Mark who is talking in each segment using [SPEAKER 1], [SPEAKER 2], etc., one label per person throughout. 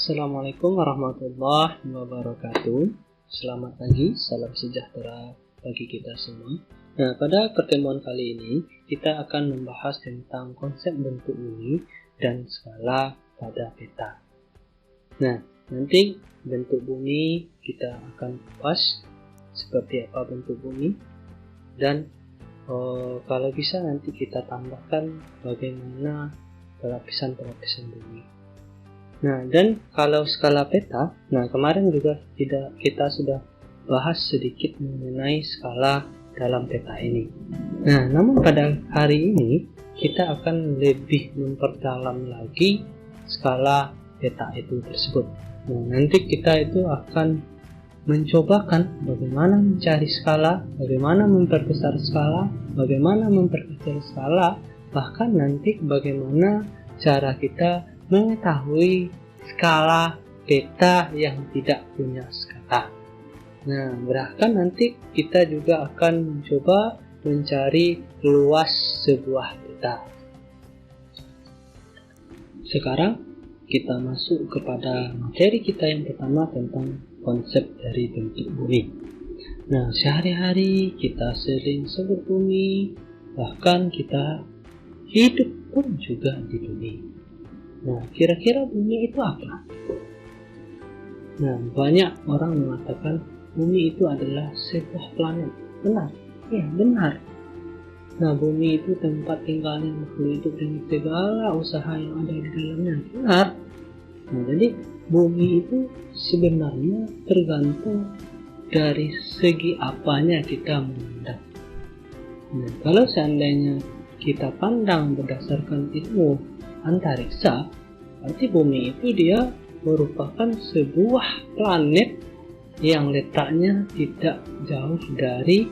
[SPEAKER 1] Assalamualaikum warahmatullahi wabarakatuh. Selamat pagi, salam sejahtera bagi kita semua. Nah, pada pertemuan kali ini kita akan membahas tentang konsep bentuk bumi dan skala pada peta. Nah, nanti bentuk bumi kita akan kupas seperti apa bentuk bumi, dan kalau bisa nanti kita tambahkan bagaimana pelapisan-pelapisan bumi. Nah, dan kalau skala peta, nah kemarin juga kita sudah bahas sedikit mengenai skala dalam peta ini. Nah, namun pada hari ini kita akan lebih memperdalam lagi skala peta itu tersebut. Nah, nanti kita itu akan mencobakan bagaimana mencari skala, bagaimana memperbesar skala, bagaimana memperkecil skala, bahkan nanti bagaimana cara kita mengetahui skala peta yang tidak punya skala. Nah, bahkan nanti kita juga akan mencoba mencari luas sebuah peta. Sekarang kita masuk kepada materi kita yang pertama tentang konsep dari bentuk bumi. Nah, sehari-hari kita sering sebut bumi, bahkan kita hidup pun juga di bumi. Nah, kira-kira bumi itu apa? Nah, banyak orang mengatakan bumi itu adalah sebuah planet. Benar? Ya, benar. Nah, bumi itu tempat tinggalnya makhluk hidup dengan segala usaha yang ada di dalamnya. Benar. Nah, jadi bumi itu sebenarnya tergantung dari segi apanya kita memandang. Nah, kalau seandainya kita pandang berdasarkan ilmu antariksa, berarti bumi itu dia merupakan sebuah planet yang letaknya tidak jauh dari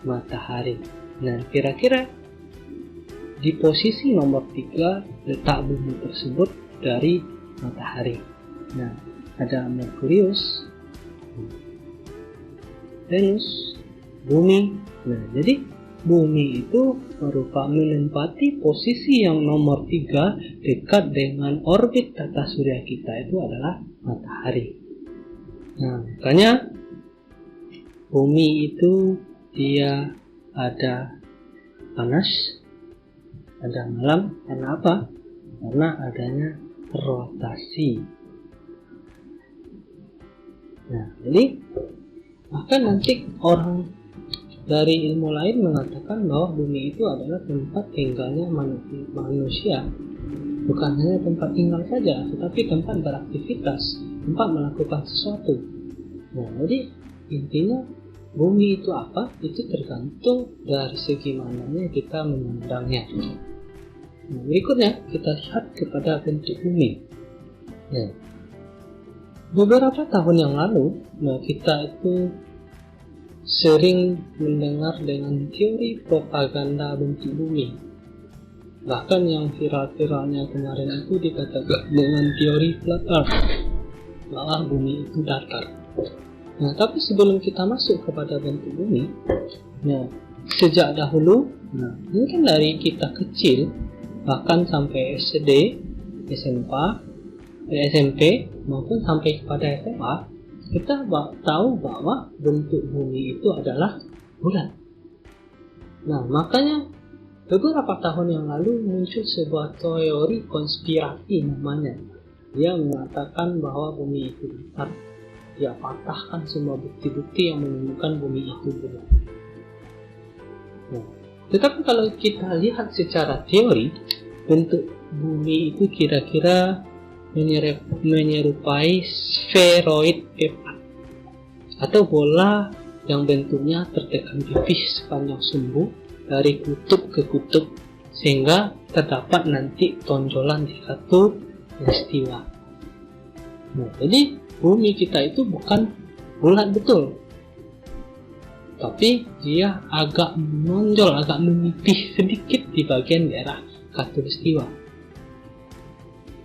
[SPEAKER 1] matahari. Nah, kira-kira di posisi nomor 3 letak bumi tersebut dari matahari. Nah, ada Merkurius, Venus, bumi. Nah, jadi bumi itu menempati posisi yang nomor 3 dekat dengan orbit tata surya kita, itu adalah matahari. Nah, makanya bumi itu dia ada panas, ada malam. Karena apa? Karena adanya rotasi. Nah, jadi bahkan nanti orang dari ilmu lain mengatakan bahwa bumi itu adalah tempat tinggalnya manusia. Bukan hanya tempat tinggal saja, tetapi tempat beraktivitas, tempat melakukan sesuatu. Nah, jadi intinya bumi itu apa? Itu tergantung dari segi mananya kita memandangnya. Nah, berikutnya kita lihat kepada bentuk bumi. Nah, beberapa tahun yang lalu, kita itu sering mendengar dengan teori propaganda bentuk bumi. Bahkan yang viral-viralnya kemarin itu dikatakan dengan teori flat earth, bahwa bumi itu datar. Nah, tapi sebelum kita masuk kepada bentuk bumi, nah, sejak dahulu, mungkin dari kita kecil, bahkan sampai SD, SMP, maupun sampai kepada SMA, kita tahu bahwa bentuk bumi itu adalah bulat. Nah, makanya beberapa tahun yang lalu muncul sebuah teori konspirasi namanya. Dia mengatakan bahwa bumi itu datar. Dia patahkan semua bukti-bukti yang menunjukkan bumi itu bulat. Nah, tetapi kalau kita lihat secara teori, bentuk bumi itu kira-kira menyerupai spheroid pepak atau bola yang bentuknya tertekan tipis sepanjang sumbu dari kutub ke kutub, sehingga terdapat nanti tonjolan di satu peristiwa. Nah, jadi bumi kita itu bukan bulat betul, tapi dia agak menonjol, agak menipis sedikit di bagian daerah khatulistiwa.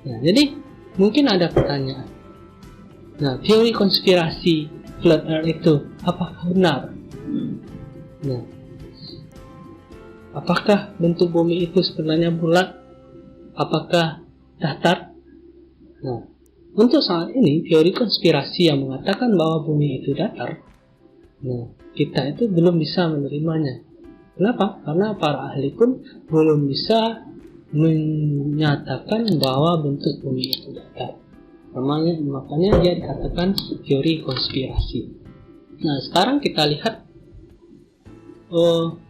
[SPEAKER 1] Nah, jadi mungkin ada pertanyaan. Nah, teori konspirasi flat earth itu apakah benar? Nah, apakah bentuk bumi itu sebenarnya bulat? Apakah datar? Nah, untuk saat ini teori konspirasi yang mengatakan bahwa bumi itu datar, nah, kita itu belum bisa menerimanya. Kenapa? Karena para ahli pun belum bisa menyatakan bahwa bentuk bumi itu datar. Makanya dia dikatakan teori konspirasi. Nah, sekarang kita lihat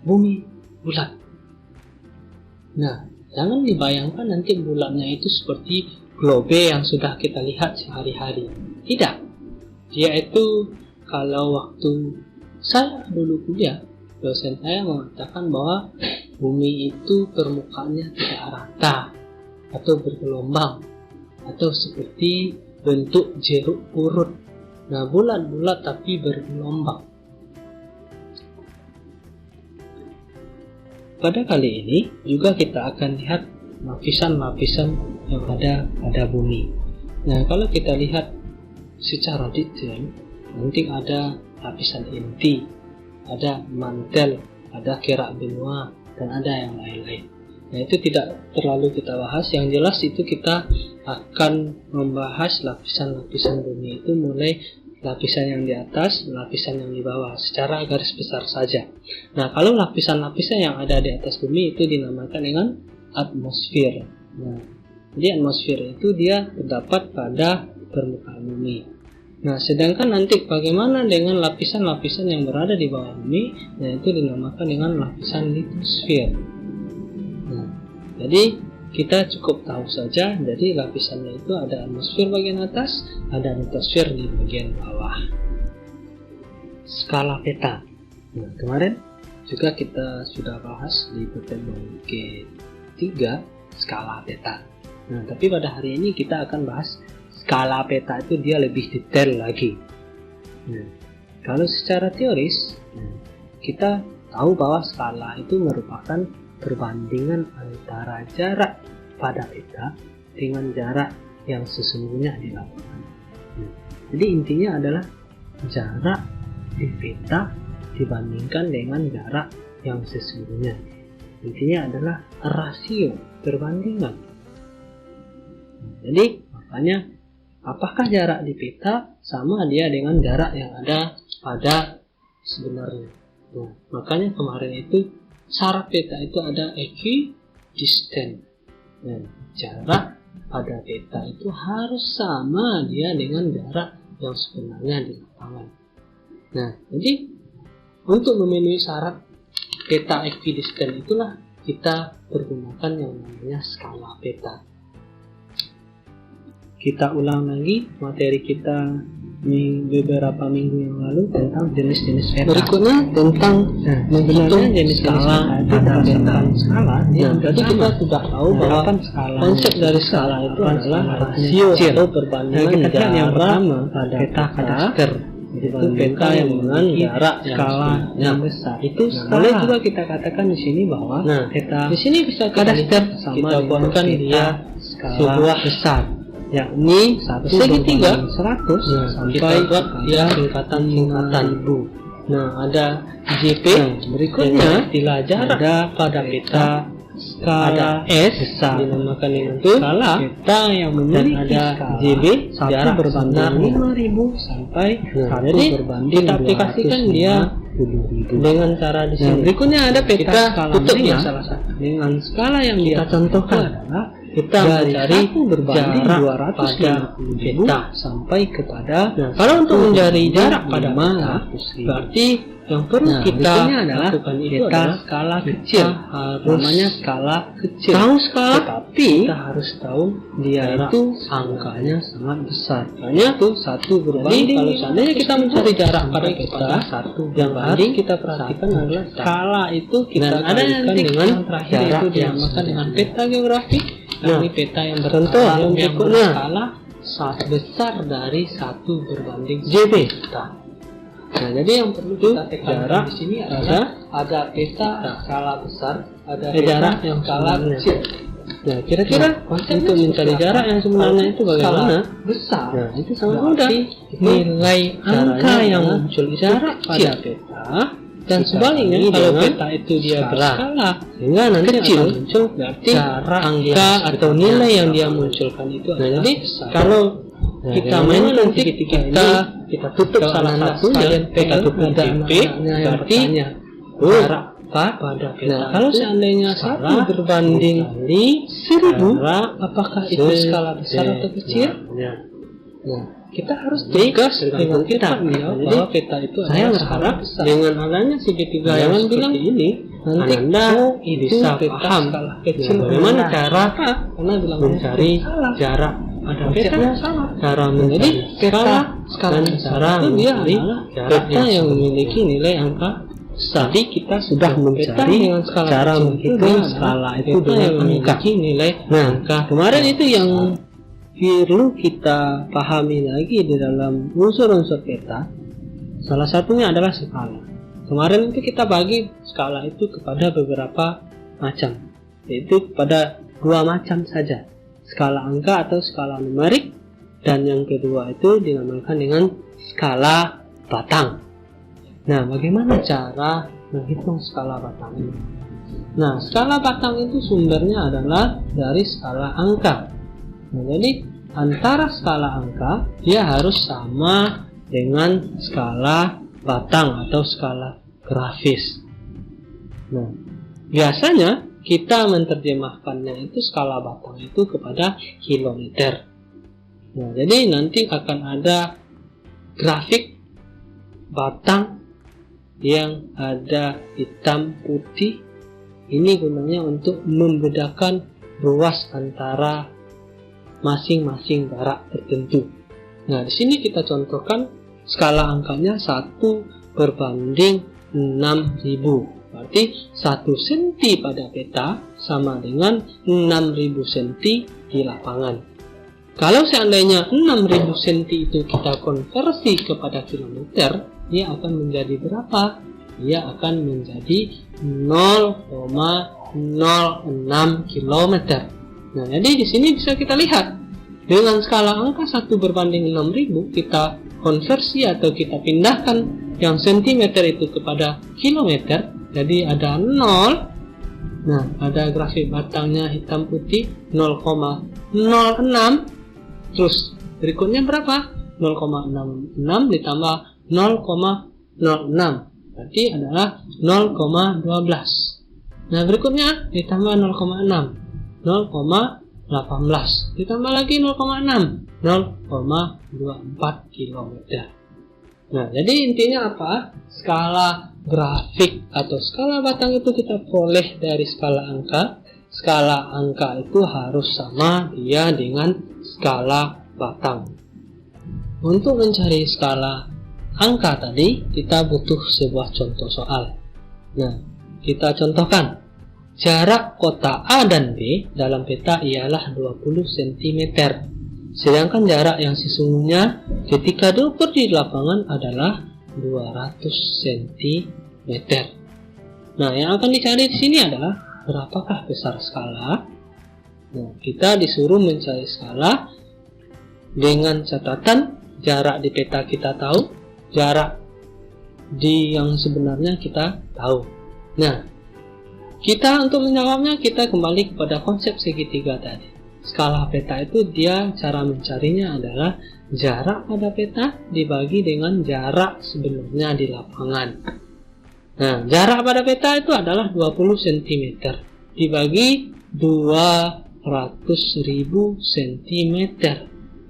[SPEAKER 1] bumi bulat. Nah, jangan dibayangkan nanti bulatnya itu seperti globe yang sudah kita lihat sehari-hari. Tidak. Dia itu kalau waktu saya dulu kuliah, dosen saya mengatakan bahwa bumi itu permukaannya tidak rata atau bergelombang atau seperti bentuk jeruk purut. Nah, bulat-bulat tapi bergelombang. Pada kali ini juga kita akan lihat lapisan-lapisan yang ada pada bumi. Nah, kalau kita lihat secara detail, nanti ada lapisan inti, ada mantel, ada kerak benua, dan ada yang lain-lain. Nah, itu tidak terlalu kita bahas. Yang jelas itu kita akan membahas lapisan-lapisan bumi itu, mulai lapisan yang di atas, lapisan yang di bawah, secara garis besar saja. Nah, kalau lapisan-lapisan yang ada di atas bumi itu dinamakan dengan atmosfer. Nah, jadi atmosfer itu dia terdapat pada permukaan bumi. Nah, sedangkan nanti bagaimana dengan lapisan-lapisan yang berada di bawah bumi? Nah, itu dinamakan dengan lapisan litosfer. Nah, jadi kita cukup tahu saja, jadi lapisannya itu ada atmosfer bagian atas, ada litosfer di bagian bawah. Skala peta. Nah, kemarin juga kita sudah bahas di pertemuan ke-3 skala peta. Nah, tapi pada hari ini kita akan bahas skala peta itu dia lebih detail lagi. Nah, kalau secara teoris, kita tahu bahwa skala itu merupakan perbandingan antara jarak pada peta dengan jarak yang sesungguhnya di lapangan. Jadi intinya adalah jarak di peta dibandingkan dengan jarak yang sesungguhnya. Intinya adalah rasio, perbandingan. Jadi makanya apakah jarak di peta sama dia dengan jarak yang ada pada sebenarnya. Nah, makanya kemarin itu syarat peta itu ada equidistant. Nah, jarak pada peta itu harus sama dia dengan jarak yang sebenarnya di lapangan. Nah, jadi untuk memenuhi syarat peta equidistant itulah kita pergunakan yang namanya skala peta. Kita ulang lagi materi kita beberapa minggu yang lalu tentang jenis-jenis peta. Berikutnya tentang sebenarnya jenis skala itu berdasarkan skala. Jadi kita sudah tahu bahwa konsep dari skala itu adalah rasio atau perbandingan jarak yang pertama pada peta kadaster. Itu peta yang dengan jarak skala yang besar. Itu boleh juga kita katakan di sini bahwa peta di sini bisa kadaster sama buatkan dia sebuah besar, yakni segitiga 100 sampai dia tingkatan ribu. Nah, ada JP. Berikutnya istilah jarak ada pada peta skala S besar dinamakan dengan skala peta yang memiliki skala JB jarak berbanding 5.000 sampai jadi kita aplikasikan dia dengan cara di sini. Berikutnya ada peta tutupnya salah satu dengan skala yang dia contohkan adalah kita mencari berbanding 250 peta sampai kepada kalau untuk mencari jarak pada peta berarti yang perlu kita lakukan itu adalah skala kecil, namanya skala kecil. Tahu skala, tetapi kita harus tahu dia itu angkanya sangat besar. Hanya itu satu berbanding. Kalau seandainya kita mencari jarak pada peta, yang harus kita perhatikan adalah skala itu kita kalikan dengan terakhir itu dinamakan dengan peta geografi. Ini peta yang bercontoh yang berskala besar dari 1 berbanding JB. Nah, jadi yang perlu kita tekankan di sini adalah ada peta skala besar, ada jarak yang skala kecil. Nah, kira-kira untuk mencari jarak yang sebenarnya itu bagaimana? Besar. Nah, itu sangat mudah. Nilai angka yang muncul jarak pada peta dan sebaliknya kalau peta itu dia berskala sehingga nanti kecil muncul berarti jarak angka atau nilai yang dia munculkan itu adalah jadi besar. Kalau kita mainkan segitiga kita tutup salah satunya, kita tutup tipe, berarti jarak pada peta. Nah, kalau seandainya 1 berbanding 1000, apakah itu skala besar atau kecil? Nah, kita harus tegas dengan kita bahwa peta itu adalah skala besar. Dengan adanya segitiga yang bilang ini, nanti Anda bisa paham bagaimana cara mencari jarak pada peta, cara mencari skala besar itu dia adalah peta yang memiliki nilai angka besar. Jadi kita sudah mencari cara menghitung skala itu dengan memiliki nilai angka. Kemarin itu yang perlu kita pahami lagi di dalam unsur-unsur peta, salah satunya adalah skala. Kemarin itu kita bagi skala itu kepada beberapa macam, yaitu kepada 2 macam saja, skala angka atau skala numerik, dan yang kedua itu dinamakan dengan skala batang. Nah, bagaimana cara menghitung skala batang ini? Nah, skala batang itu sumbernya adalah dari skala angka. Nah, jadi antara skala angka dia harus sama dengan skala batang atau skala grafis. Nah, biasanya kita menerjemahkannya itu skala batang itu kepada kilometer. Nah, jadi nanti akan ada grafik batang yang ada hitam putih. Ini gunanya untuk membedakan ruas antara masing-masing jarak tertentu. Nah, di sini kita contohkan skala angkanya 1 berbanding 6000. Berarti 1 cm pada peta sama dengan 6000 cm di lapangan. Kalau seandainya 6000 cm itu kita konversi kepada kilometer, dia akan menjadi berapa? Dia akan menjadi 0,06 km. Nah, jadi di sini bisa kita lihat dengan skala angka 1 berbanding 6000, kita konversi atau kita pindahkan yang centimeter itu kepada kilometer, jadi ada 0. Nah, ada grafik batangnya hitam putih 0,06. Terus berikutnya berapa? 0,66 ditambah 0,06 berarti adalah 0,12. Nah, berikutnya ditambah 0,6, 0,18 ditambah lagi 0,6, 0,24 km. Nah, jadi intinya apa? Skala grafik atau skala batang itu kita peroleh dari skala angka. Skala angka itu harus sama dia dengan skala batang. Untuk mencari skala angka tadi, kita butuh sebuah contoh soal. Nah, kita contohkan. Jarak kota A dan B dalam peta ialah 20 cm. Sedangkan jarak yang sesungguhnya ketika diukur di lapangan adalah 200 cm. Nah, yang akan dicari di sini adalah berapakah besar skala. Nah, kita disuruh mencari skala dengan catatan jarak di peta kita tahu, jarak di yang sebenarnya kita tahu. Nah, kita untuk menjawabnya kita kembali kepada konsep segitiga tadi. Skala peta itu dia cara mencarinya adalah jarak pada peta dibagi dengan jarak sebelumnya di lapangan. Nah, jarak pada peta itu adalah 20 cm dibagi 200.000 cm.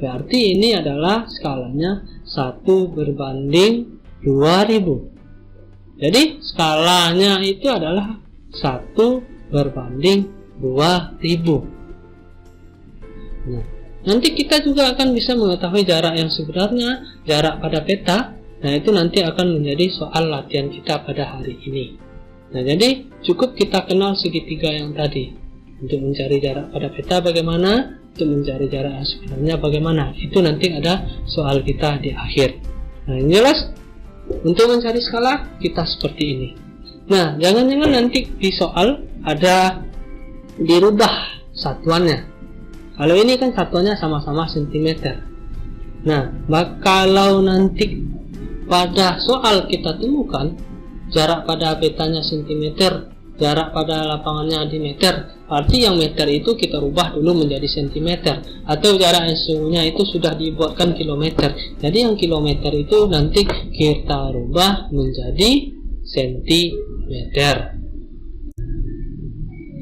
[SPEAKER 1] Berarti ini adalah skalanya 1 berbanding 2000. Jadi skalanya itu adalah 1 berbanding 2000. Nah, nanti kita juga akan bisa mengetahui jarak yang sebenarnya, jarak pada peta. Nah, itu nanti akan menjadi soal latihan kita pada hari ini. Nah, jadi cukup kita kenal segitiga yang tadi. Untuk mencari jarak pada peta bagaimana, untuk mencari jarak yang sebenarnya bagaimana. Itu nanti ada soal kita di akhir. Nah, yang jelas untuk mencari skala kita seperti ini. Nah, jangan-jangan nanti di soal ada dirubah satuannya. Kalau ini kan satuannya sama-sama cm. Nah, kalau nanti pada soal kita temukan jarak pada petanya cm, jarak pada lapangannya di meter, berarti yang meter itu kita rubah dulu menjadi sentimeter, atau jarak yang sesungguhnya itu sudah dibuatkan kilometer. Jadi yang kilometer itu nanti kita rubah menjadi sentimeter.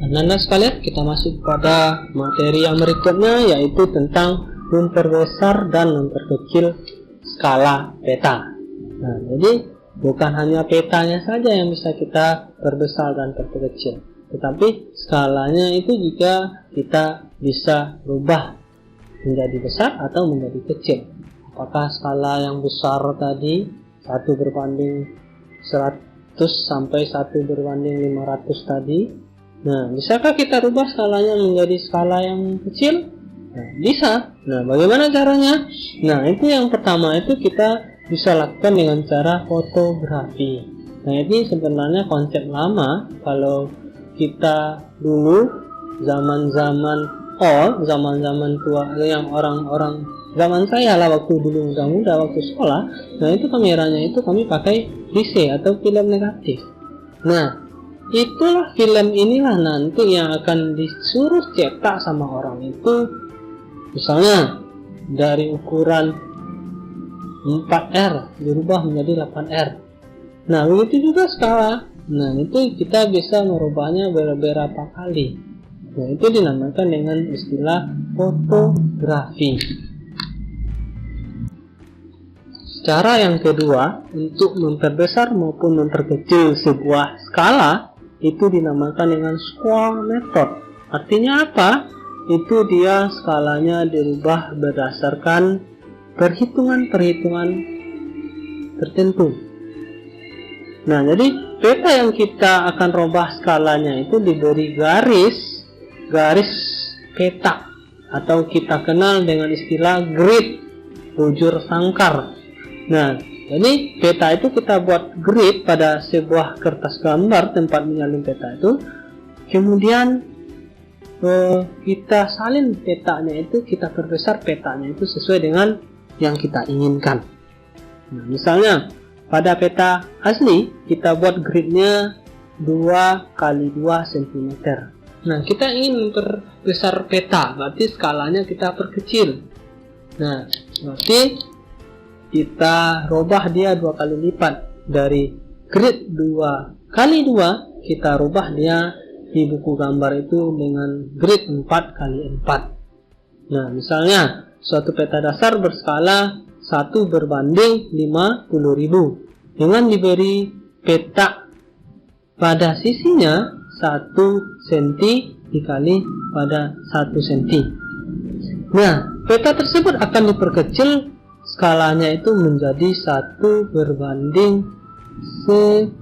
[SPEAKER 1] Anak-anak sekalian, kita masuk pada materi yang berikutnya, yaitu tentang memperbesar dan memperkecil skala peta. Nah, jadi bukan hanya petanya saja yang bisa kita perbesar dan perkecil, tetapi skalanya itu juga kita bisa rubah menjadi besar atau menjadi kecil. Apakah skala yang besar tadi 1 berbanding 100 sampai 1 berbanding 500 tadi, nah bisakah kita rubah skalanya menjadi skala yang kecil? Nah, bisa. Nah, bagaimana caranya? Nah, itu yang pertama itu kita bisa lakukan dengan cara fotografi. Nah, ini sebenarnya konsep lama. Kalau kita dulu zaman-zaman tua, yang orang-orang zaman saya lah, waktu dulu muda-muda waktu sekolah, nah itu kameranya itu kami pakai lise atau film negatif. Nah, itulah film inilah nanti yang akan disuruh cetak sama orang itu, misalnya dari ukuran 4R dirubah menjadi 8R. Nah, begitu juga skala. Nah, itu kita bisa merubahnya beberapa kali. Nah, itu dinamakan dengan istilah fotografi. Cara yang kedua untuk memperbesar maupun memperkecil sebuah skala itu dinamakan dengan square method. Artinya apa? Itu dia skalanya dirubah berdasarkan perhitungan-perhitungan tertentu. Nah, jadi peta yang kita akan rubah skalanya itu diberi garis peta, atau kita kenal dengan istilah grid, bujur sangkar. Nah, jadi peta itu kita buat grid pada sebuah kertas gambar tempat menyalin peta itu, kemudian kita salin petanya itu, kita perbesar petanya itu sesuai dengan yang kita inginkan. Nah, misalnya pada peta asli kita buat gridnya 2 kali 2 cm. Nah, kita ingin memperbesar peta, berarti skalanya kita perkecil. Nah, berarti kita rubah dia 2 kali lipat. Dari grid 2 kali 2 kita rubah dia di buku gambar itu dengan grid 4 kali 4. Nah, misalnya suatu peta dasar berskala 1 berbanding 50.000 dengan diberi peta pada sisinya 1 cm dikali pada 1 cm. Nah, peta tersebut akan diperkecil skalanya itu menjadi 1 berbanding 100.000.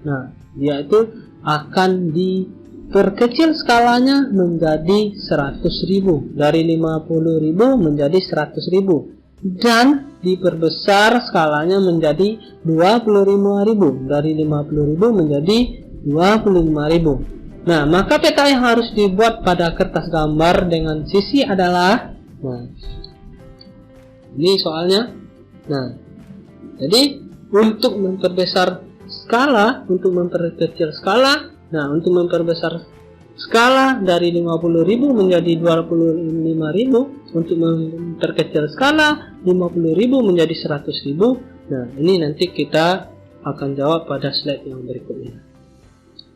[SPEAKER 1] Nah, dia itu akan diperkecil skalanya menjadi 100.000, dari 50.000 menjadi 100.000, dan diperbesar skalanya menjadi 25.000, dari 50.000 menjadi 25.000. Nah, maka peta yang harus dibuat pada kertas gambar dengan sisi adalah, nah, ini soalnya. Nah, jadi untuk memperbesar skala, untuk memperkecil skala, nah untuk memperbesar skala dari 50.000 menjadi 25.000, untuk memperkecil skala 50.000 menjadi 100.000. Nah, ini nanti kita akan jawab pada slide yang berikutnya.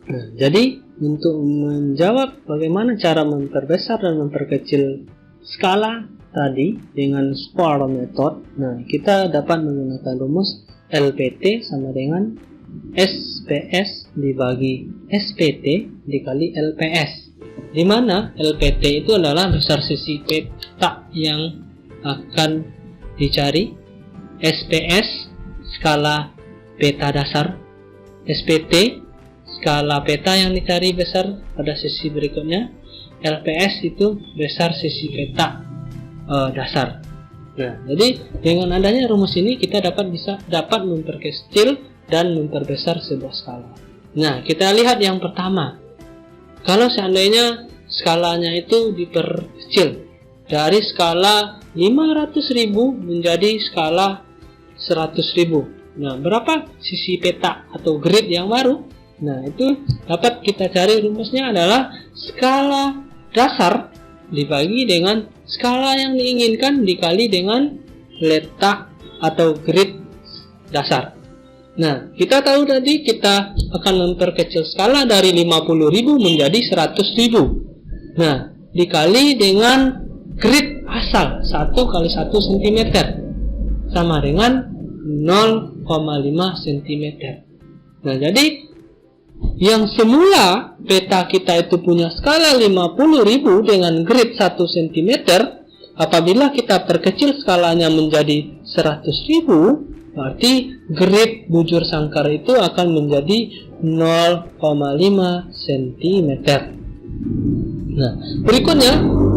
[SPEAKER 1] Nah, jadi untuk menjawab bagaimana cara memperbesar dan memperkecil skala tadi dengan square method, nah kita dapat menggunakan rumus LPT sama dengan SPS dibagi SPT dikali LPS, di mana LPT itu adalah besar sisi peta yang akan dicari, SPS skala peta dasar, SPT skala peta yang dicari besar pada sisi berikutnya, LPS itu besar sisi peta dasar. Nah, jadi dengan adanya rumus ini kita dapat memperkecil dan memperbesar sebuah skala. Nah, kita lihat yang pertama. Kalau seandainya skalanya itu diperkecil dari skala 500.000 menjadi skala 100.000. Nah, berapa sisi peta atau grid yang baru? Nah, itu dapat kita cari rumusnya adalah skala dasar dibagi dengan skala yang diinginkan dikali dengan letak atau grid dasar. Nah, kita tahu tadi kita akan memperkecil skala dari 50.000 menjadi 100.000. Nah, dikali dengan grid asal 1 kali 1 cm sama dengan 0,5 cm. Nah, jadi yang semula peta kita itu punya skala 50.000 dengan grid 1 cm, apabila kita perkecil skalanya menjadi 100.000, berarti grid bujur sangkar itu akan menjadi 0,5 cm. Nah, berikutnya,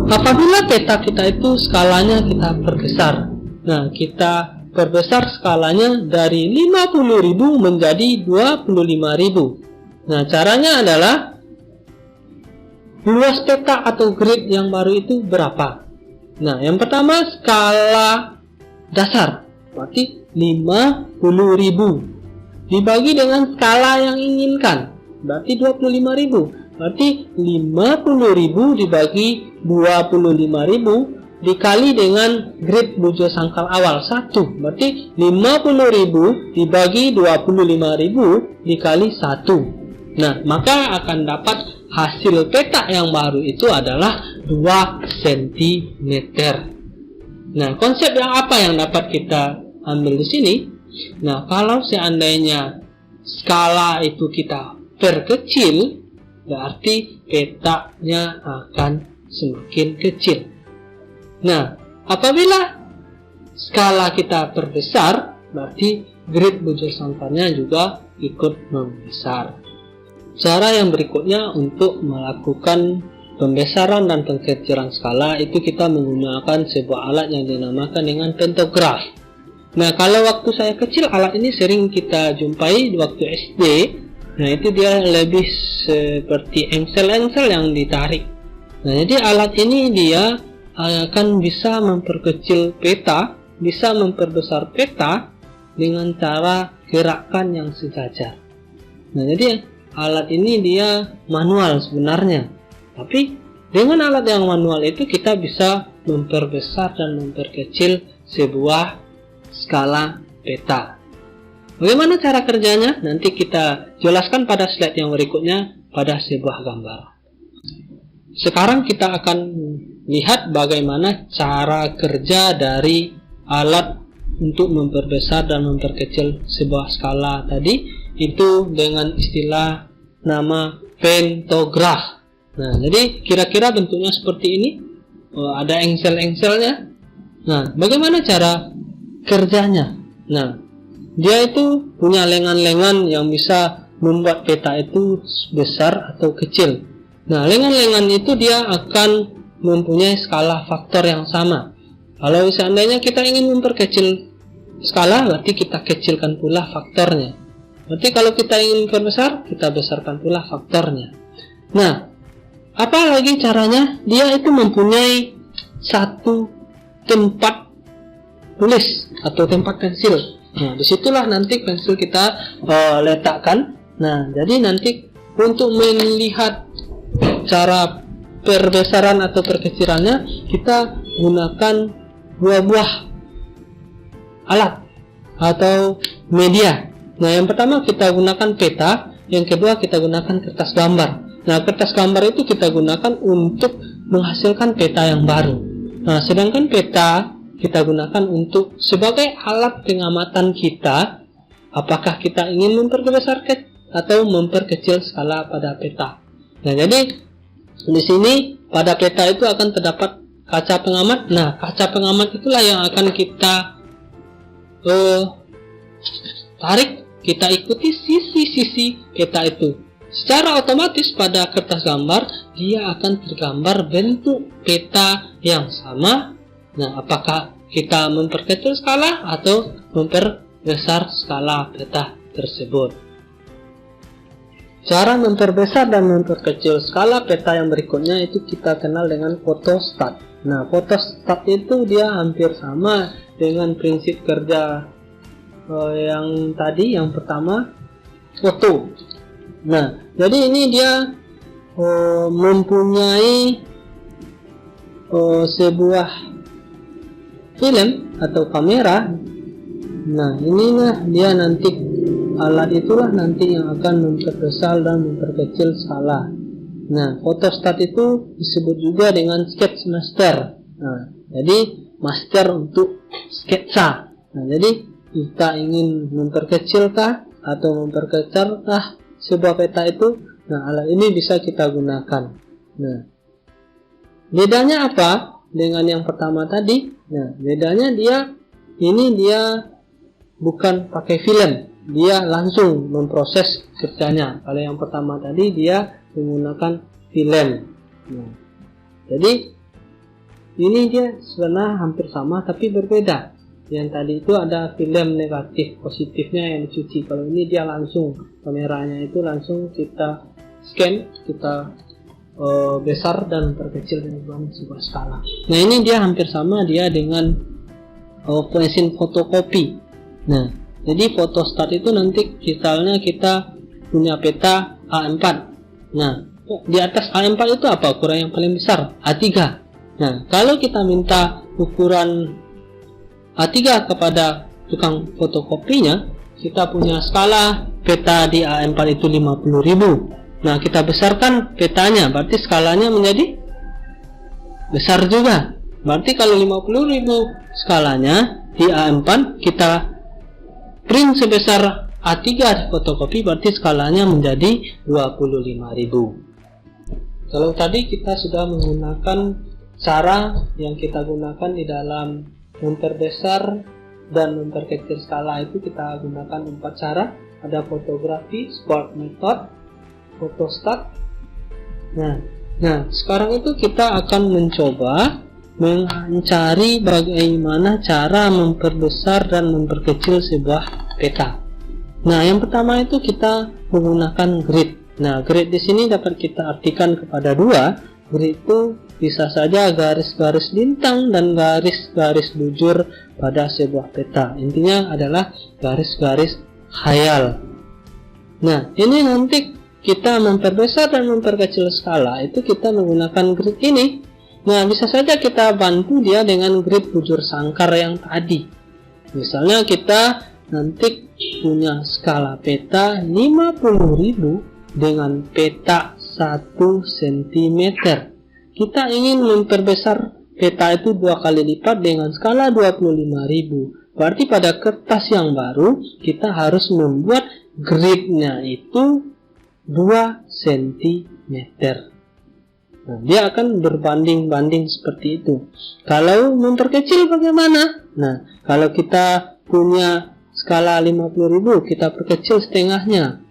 [SPEAKER 1] apabila peta kita itu skalanya kita perbesar. Nah, kita perbesar skalanya dari 50.000 menjadi 25.000. Nah, caranya adalah luas peta atau grid yang baru itu berapa? Nah, yang pertama skala dasar, berarti 50.000 dibagi dengan skala yang inginkan, berarti 25.000. Berarti 50.000 dibagi 25.000 dikali dengan grid bujur sangkal awal 1, berarti 50.000 dibagi 25.000 dikali 1. Nah, maka akan dapat hasil peta yang baru itu adalah 2 cm. Nah, konsep yang apa yang dapat kita ambil di sini? Nah, kalau seandainya skala itu kita perkecil, berarti petanya akan semakin kecil. Nah, apabila skala kita perbesar, berarti grid bujur sangkarnya juga ikut membesar. Cara yang berikutnya untuk melakukan pembesaran dan pengkecilan skala itu kita menggunakan sebuah alat yang dinamakan dengan pantograf. Nah, kalau waktu saya kecil alat ini sering kita jumpai di waktu SD. Nah, itu dia lebih seperti engsel-engsel yang ditarik. Nah, jadi alat ini dia akan bisa memperkecil peta, bisa memperbesar peta dengan cara gerakan yang sejajar. Nah, jadi alat ini dia manual sebenarnya, tapi dengan alat yang manual itu kita bisa memperbesar dan memperkecil sebuah skala peta. Bagaimana cara kerjanya? Nanti kita jelaskan pada slide yang berikutnya pada sebuah gambar. Sekarang kita akan lihat bagaimana cara kerja dari alat untuk memperbesar dan memperkecil sebuah skala tadi, itu dengan istilah nama pantograf. Nah, jadi kira-kira bentuknya seperti ini. Ada engsel-engselnya. Nah, bagaimana cara kerjanya? Nah, dia itu punya lengan-lengan yang bisa membuat peta itu besar atau kecil. Nah, lengan-lengan itu dia akan mempunyai skala faktor yang sama. Kalau seandainya kita ingin memperkecil skala, berarti kita kecilkan pula faktornya. Berarti kalau kita ingin memperbesar, kita besarkan pula faktornya. Nah, apa lagi caranya? Dia itu mempunyai satu tempat tulis atau tempat pensil. Nah, disitulah nanti pensil kita letakkan. Nah, jadi nanti untuk melihat cara perbesaran atau perkecilannya, kita gunakan dua buah alat atau media. Nah, yang pertama kita gunakan peta, yang kedua kita gunakan kertas gambar. Nah, kertas gambar itu kita gunakan untuk menghasilkan peta yang baru. Nah, sedangkan peta kita gunakan untuk sebagai alat pengamatan kita, apakah kita ingin memperbesar atau memperkecil skala pada peta. Nah, jadi di sini pada peta itu akan terdapat kaca pengamat. Nah, kaca pengamat itulah yang akan kita tarik, kita ikuti sisi-sisi peta itu. Secara otomatis pada kertas gambar dia akan tergambar bentuk peta yang sama. Nah, apakah kita memperkecil skala atau memperbesar skala peta tersebut? Cara memperbesar dan memperkecil skala peta yang berikutnya itu kita kenal dengan photostat. Nah, photostat itu dia hampir sama dengan prinsip kerja yang tadi, yang pertama foto. Nah, jadi ini dia mempunyai sebuah film atau kamera. Nah, inilah dia nanti, alat itulah nanti yang akan memperbesar dan memperkecil skala. Nah, photostat itu disebut juga dengan sketch master. Nah, jadi master untuk sketsa. Nah, jadi kita ingin memperkecilkah atau memperbesarkah sebuah peta itu, nah alat ini bisa kita gunakan. Nah, bedanya apa dengan yang pertama tadi? Nah, bedanya dia bukan pakai film, dia langsung memproses kerjanya. Kalau yang pertama tadi dia menggunakan film. Nah, jadi ini dia sebenarnya hampir sama tapi berbeda. Yang tadi itu ada film negatif, positifnya yang dicuci. Kalau ini dia langsung, kameranya itu langsung kita scan, kita besar dan perkecil dengan sebuah skala. Nah, ini dia hampir sama dia dengan mesin fotokopi. Nah, jadi photostat itu nanti misalnya kita punya peta A4. Nah, di atas A4 itu apa ukuran yang paling besar? A3. Nah, kalau kita minta ukuran A3 kepada tukang fotokopinya, kita punya skala peta di A4 itu 50.000. Nah, kita besarkan petanya, berarti skalanya menjadi besar juga. Berarti kalau 50.000 skalanya di A4, kita print sebesar A3 di fotokopi, berarti skalanya menjadi 25.000. Kalau tadi kita sudah menggunakan cara yang kita gunakan di dalam memperbesar dan memperkecil skala, itu kita gunakan 4 cara. Ada fotografi, spot method, photostat. Nah, sekarang itu kita akan mencoba mencari bagaimana cara memperbesar dan memperkecil sebuah peta. Nah, yang pertama itu kita menggunakan grid. Nah, grid di sini dapat kita artikan kepada dua. Grid itu bisa saja garis-garis bintang dan garis-garis bujur pada sebuah peta. Intinya adalah garis-garis khayal. Nah, ini nanti kita memperbesar dan memperkecil skala itu kita menggunakan grid ini. Nah, bisa saja kita bantu dia dengan grid bujur sangkar yang tadi. Misalnya kita nanti punya skala peta 50.000 dengan peta 1 cm. Kita ingin memperbesar peta itu 2 kali lipat dengan skala 25.000. Berarti pada kertas yang baru kita harus membuat gridnya itu 2 cm. Nah, dia akan berbanding-banding seperti itu. Kalau memperkecil bagaimana? Nah, kalau kita punya skala 50.000, kita perkecil setengahnya.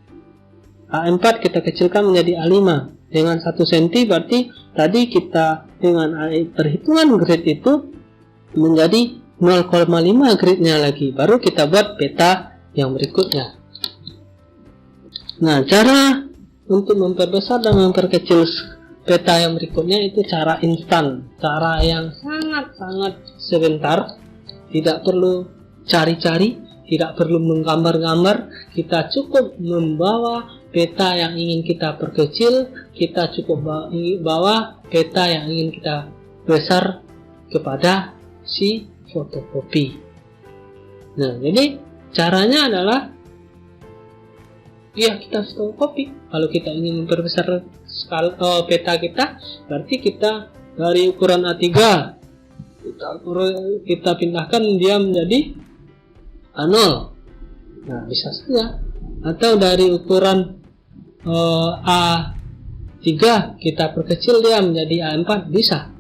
[SPEAKER 1] A4 kita kecilkan menjadi A5 dengan 1 cm, berarti tadi kita dengan perhitungan grid itu menjadi 0,5 gridnya lagi, baru kita buat peta yang berikutnya. Nah, cara untuk memperbesar dan memperkecil peta yang berikutnya itu cara instan, cara yang sangat-sangat sebentar, tidak perlu cari-cari, tidak perlu menggambar-gambar, kita cukup membawa peta yang ingin kita perkecil, kita cukup bawa peta yang ingin kita besar kepada si fotokopi. Nah, jadi caranya adalah kita fotokopi. Kalau kita ingin memperbesar skala peta kita, berarti kita dari ukuran A3 kita pindahkan dia menjadi A0. Nah, bisa saja. Atau dari ukuran A3 kita perkecil dia menjadi A4, bisa.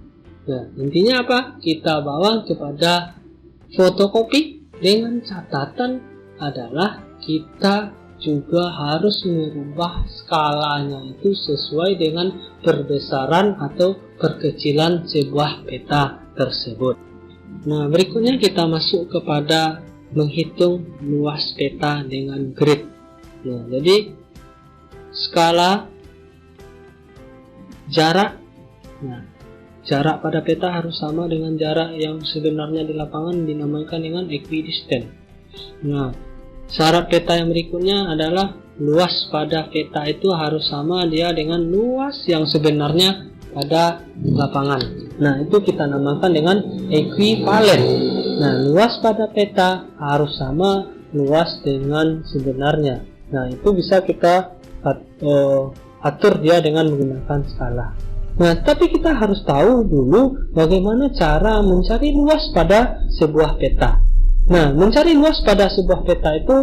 [SPEAKER 1] Nah, intinya apa? Kita bawa kepada fotokopi dengan catatan adalah kita juga harus merubah skalanya itu sesuai dengan perbesaran atau perkecilan sebuah peta tersebut. Nah, berikutnya kita masuk kepada menghitung luas peta dengan grid. Nah, jadi skala jarak. Nah, jarak pada peta harus sama dengan jarak yang sebenarnya di lapangan, dinamakan dengan equidistant. Nah, syarat peta yang berikutnya adalah luas pada peta itu harus sama dia dengan luas yang sebenarnya pada lapangan. Nah, itu kita namakan dengan ekuivalen. Nah, luas pada peta harus sama luas dengan sebenarnya. Nah, itu bisa kita atur dia dengan menggunakan skala. Nah, tapi kita harus tahu dulu bagaimana cara mencari luas pada sebuah peta. Nah, mencari luas pada sebuah peta itu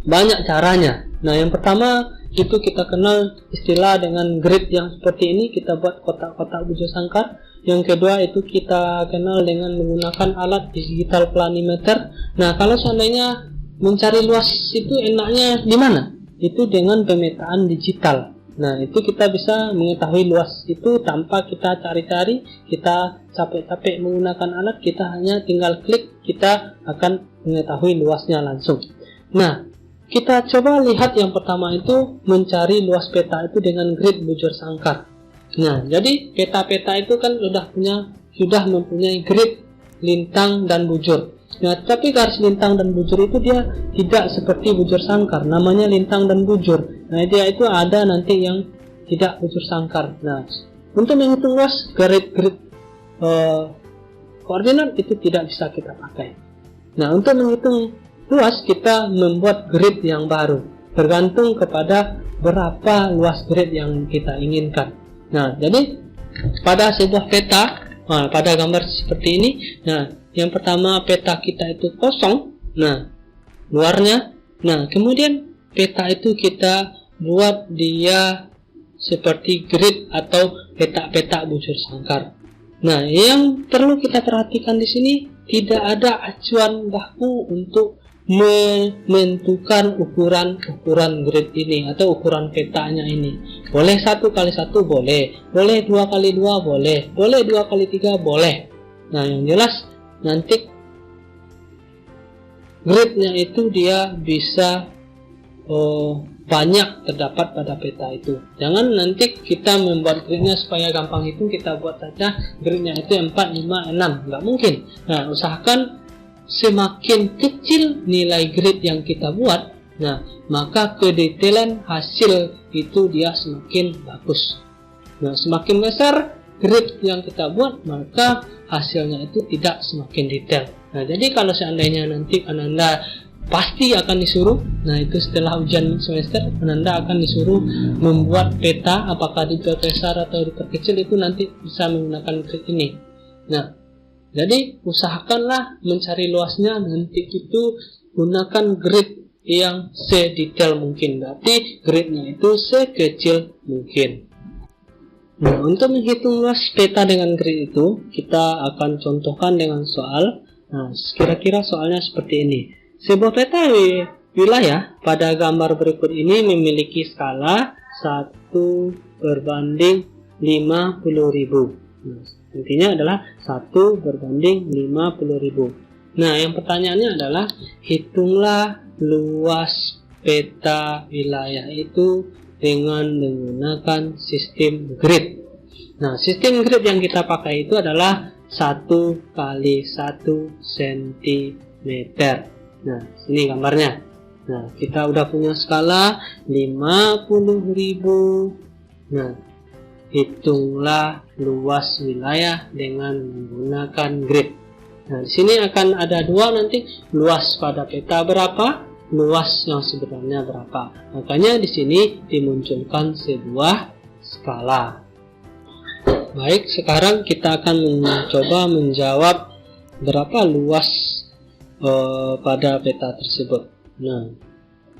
[SPEAKER 1] banyak caranya. Nah, yang pertama itu kita kenal istilah dengan grid yang seperti ini, kita buat kotak-kotak bujur sangkar. Yang kedua itu kita kenal dengan menggunakan alat digital planimeter. Nah, kalau seandainya mencari luas itu enaknya di mana? Itu dengan pemetaan digital. Nah, itu kita bisa mengetahui luas itu tanpa kita cari-cari, kita capek-capek menggunakan alat, kita hanya tinggal klik, kita akan mengetahui luasnya langsung. Nah, kita coba lihat yang pertama itu mencari luas peta itu dengan grid bujur sangkar. Nah, jadi peta-peta itu kan sudah mempunyai grid, lintang dan bujur. Nah, tapi garis lintang dan bujur itu dia tidak seperti bujur sangkar, namanya lintang dan bujur. Nah, dia itu ada nanti yang tidak bujur sangkar. Nah, untuk menghitung luas grid koordinat itu tidak bisa kita pakai. Nah, untuk menghitung luas kita membuat grid yang baru, tergantung kepada berapa luas grid yang kita inginkan. Nah, jadi pada sebuah peta, pada gambar seperti ini, nah, yang pertama peta kita itu kosong, nah, luarnya. Nah, kemudian peta itu kita buat dia seperti grid atau peta-peta bujur sangkar. Nah, yang perlu kita perhatikan di sini tidak ada acuan baku untuk menentukan ukuran grid ini atau ukuran petanya ini. Boleh 1x1 boleh, boleh 2x2 boleh, boleh 2x3 boleh. Nah, yang jelas nanti gridnya itu dia bisa banyak terdapat pada peta itu. Jangan nanti kita membuat gridnya supaya gampang hitung, kita buat saja gridnya itu 4, 5, 6, nggak mungkin. Nah, usahakan semakin kecil nilai grid yang kita buat, nah, maka kedetailan hasil itu dia semakin bagus. Nah, semakin besar grid yang kita buat, maka hasilnya itu tidak semakin detail. Nah, jadi kalau seandainya nanti Ananda pasti akan disuruh, nah itu setelah ujian semester Ananda akan disuruh membuat peta, apakah diperbesar atau diperkecil, itu nanti bisa menggunakan grid ini. Nah, jadi usahakanlah mencari luasnya nanti itu gunakan grid yang sedetail mungkin, berarti gridnya itu sekecil mungkin. Nah, untuk menghitung luas peta dengan grid itu kita akan contohkan dengan soal. Nah, kira-kira soalnya seperti ini. Sebuah peta wilayah pada gambar berikut ini memiliki skala 1/50.000. Nah, intinya adalah 1/50.000. Nah, yang pertanyaannya adalah hitunglah luas peta wilayah itu dengan menggunakan sistem grid. Nah, sistem grid yang kita pakai itu adalah 1x1 cm. Nah, sini gambarnya. Nah, kita udah punya skala 50.000. Nah, hitunglah luas wilayah dengan menggunakan grid. Nah, di sini akan ada dua nanti, luas pada peta berapa, luas yang sebenarnya berapa. Makanya di sini dimunculkan sebuah skala. Baik, sekarang kita akan mencoba menjawab berapa luas pada peta tersebut. Nah,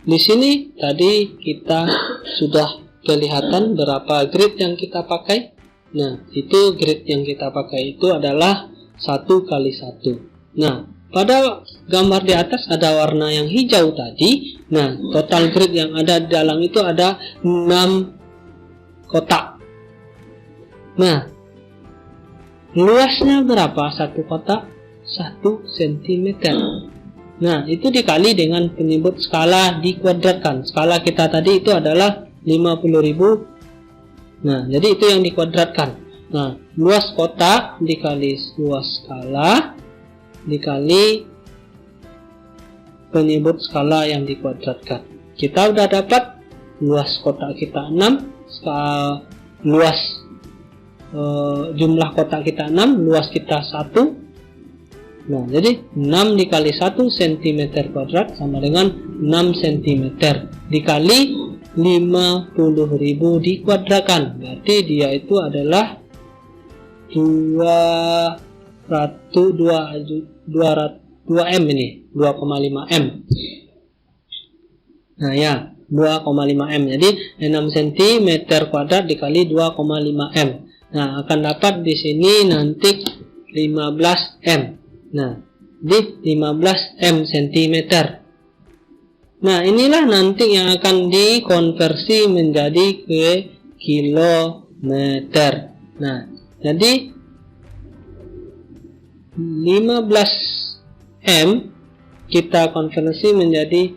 [SPEAKER 1] di sini tadi kita sudah kelihatan berapa grid yang kita pakai. Nah, itu grid yang kita pakai itu adalah 1x1. Nah, pada gambar di atas ada warna yang hijau tadi. Nah, total grid yang ada di dalam itu ada 6 kotak. Nah, luasnya berapa satu kotak? 1 cm. Nah, itu dikali dengan penyebut skala dikuadratkan. Skala kita tadi itu adalah 50.000. Nah, jadi itu yang dikuadratkan. Nah, luas kotak dikali luas skala dikali penyebut skala yang dikuadratkan. Kita udah dapat luas kotak kita 6, luas jumlah kotak kita 6, luas kita 1. Nah, jadi 6 dikali 1 cm kuadrat sama dengan 6 cm dikali 50.000 dikuadratkan. Berarti dia itu adalah 2 M ini, 2,5 M. Nah ya, 2,5 M. Jadi 6 cm kuadrat dikali 2,5 M. Nah, akan dapat di sini nanti 15 M. Nah, di 15 M cm. Nah, inilah nanti yang akan dikonversi menjadi ke kilometer. Nah, jadi 15 M kita konversi menjadi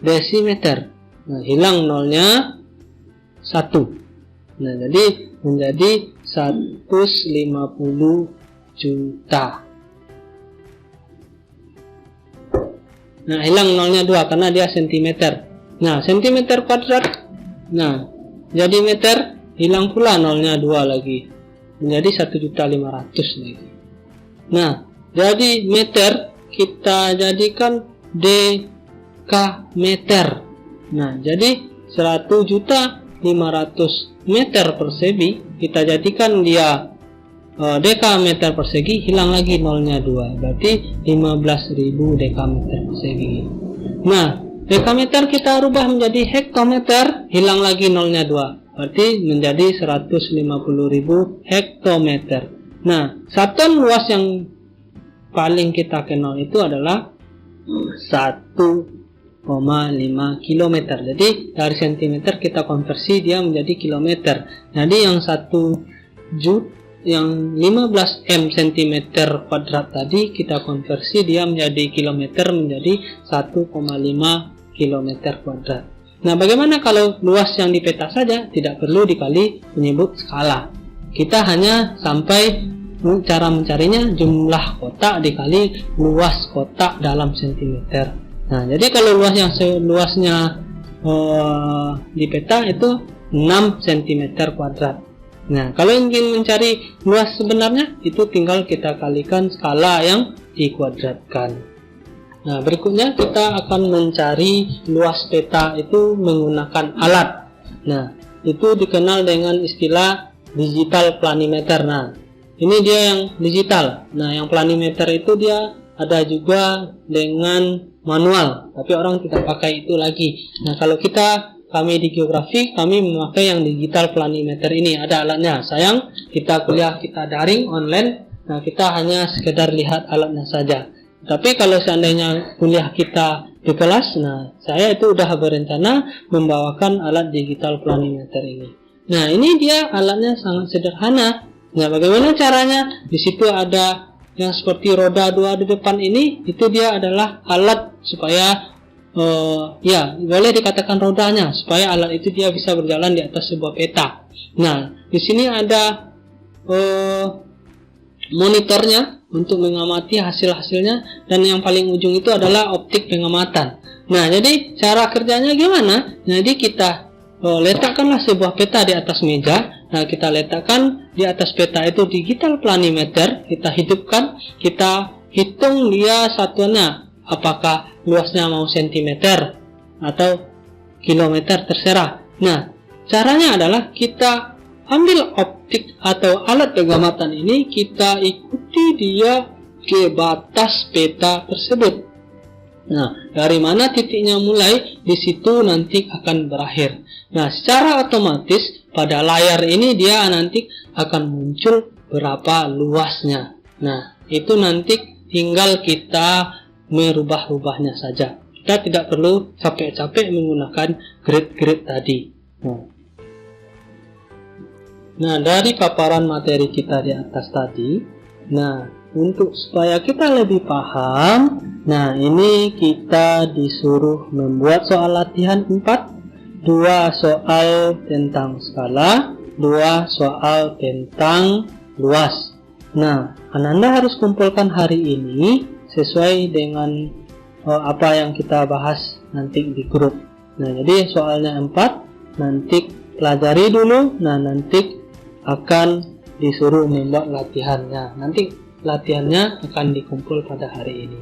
[SPEAKER 1] desimeter. Nah, hilang nolnya 1. Nah, jadi menjadi 150 juta. Nah, hilang nolnya 2 karena dia cm. Nah, cm kuadrat. Nah, jadi meter, hilang pula nolnya 2 lagi. Menjadi 1.500.000 lagi. Nah, jadi meter kita jadikan dekameter. Nah, jadi 100.500 meter persegi kita jadikan dia dekameter persegi, hilang lagi nolnya 2, berarti 15.000 dekameter persegi. Nah, dekameter kita rubah menjadi hektometer, hilang lagi nolnya 2, berarti menjadi 150.000 hektometer. Nah, satuan luas yang paling kita kenal itu adalah 1,5 km. Jadi dari cm kita konversi dia menjadi kilometer. Jadi yang 15 M cm kuadrat tadi kita konversi dia menjadi kilometer, menjadi 1,5 km kuadrat. Nah, bagaimana kalau luas yang di peta saja, tidak perlu dikali penyebut skala. Kita hanya sampai cara mencarinya jumlah kotak dikali luas kotak dalam cm. Nah, jadi kalau luas yang luasnya di peta itu 6 cm kuadrat. Nah, kalau ingin mencari luas sebenarnya, itu tinggal kita kalikan skala yang dikuadratkan. Nah, berikutnya kita akan mencari luas peta itu menggunakan alat. Nah, itu dikenal dengan istilah digital planimeter. Nah, ini dia yang digital. Nah, yang planimeter itu dia ada juga dengan manual, tapi orang tidak pakai itu lagi. Nah, kalau kami di geografi, kami memakai yang digital planimeter ini, ada alatnya. Sayang, kita kuliah kita daring online, nah kita hanya sekedar lihat alatnya saja. Tapi kalau seandainya kuliah kita di kelas, nah saya itu udah berencana membawakan alat digital planimeter ini. Nah, ini dia alatnya sangat sederhana. Nah, bagaimana caranya? Di situ ada yang seperti roda 2 di depan ini, itu dia adalah alat supaya ya boleh dikatakan rodanya, supaya alat itu dia bisa berjalan di atas sebuah peta. Nah, di sini ada monitornya untuk mengamati hasil-hasilnya, dan yang paling ujung itu adalah optik pengamatan. Nah, jadi cara kerjanya gimana? Jadi kita letakkanlah sebuah peta di atas meja. Nah, kita letakkan di atas peta itu digital planimeter, kita hidupkan, kita hitung dia satuannya, apakah luasnya mau centimeter atau kilometer, terserah. Nah, caranya adalah kita ambil optik atau alat pengamatan ini, kita ikuti dia ke batas peta tersebut. Nah, dari mana titiknya mulai, di situ nanti akan berakhir. Nah, secara otomatis pada layar ini dia nanti akan muncul berapa luasnya. Nah, itu nanti tinggal kita merubah-rubahnya saja. Kita tidak perlu capek-capek menggunakan grid-grid tadi. Nah, dari paparan materi kita di atas tadi, nah, untuk supaya kita lebih paham, nah ini kita disuruh membuat soal latihan 4, 2 soal tentang skala, 2 soal tentang luas. Nah, Ananda harus kumpulkan hari ini sesuai dengan apa yang kita bahas nanti di grup. Nah, jadi soalnya 4 nanti pelajari dulu. Nah, nanti akan disuruh membuat latihannya. Nanti latihannya akan dikumpul pada hari ini.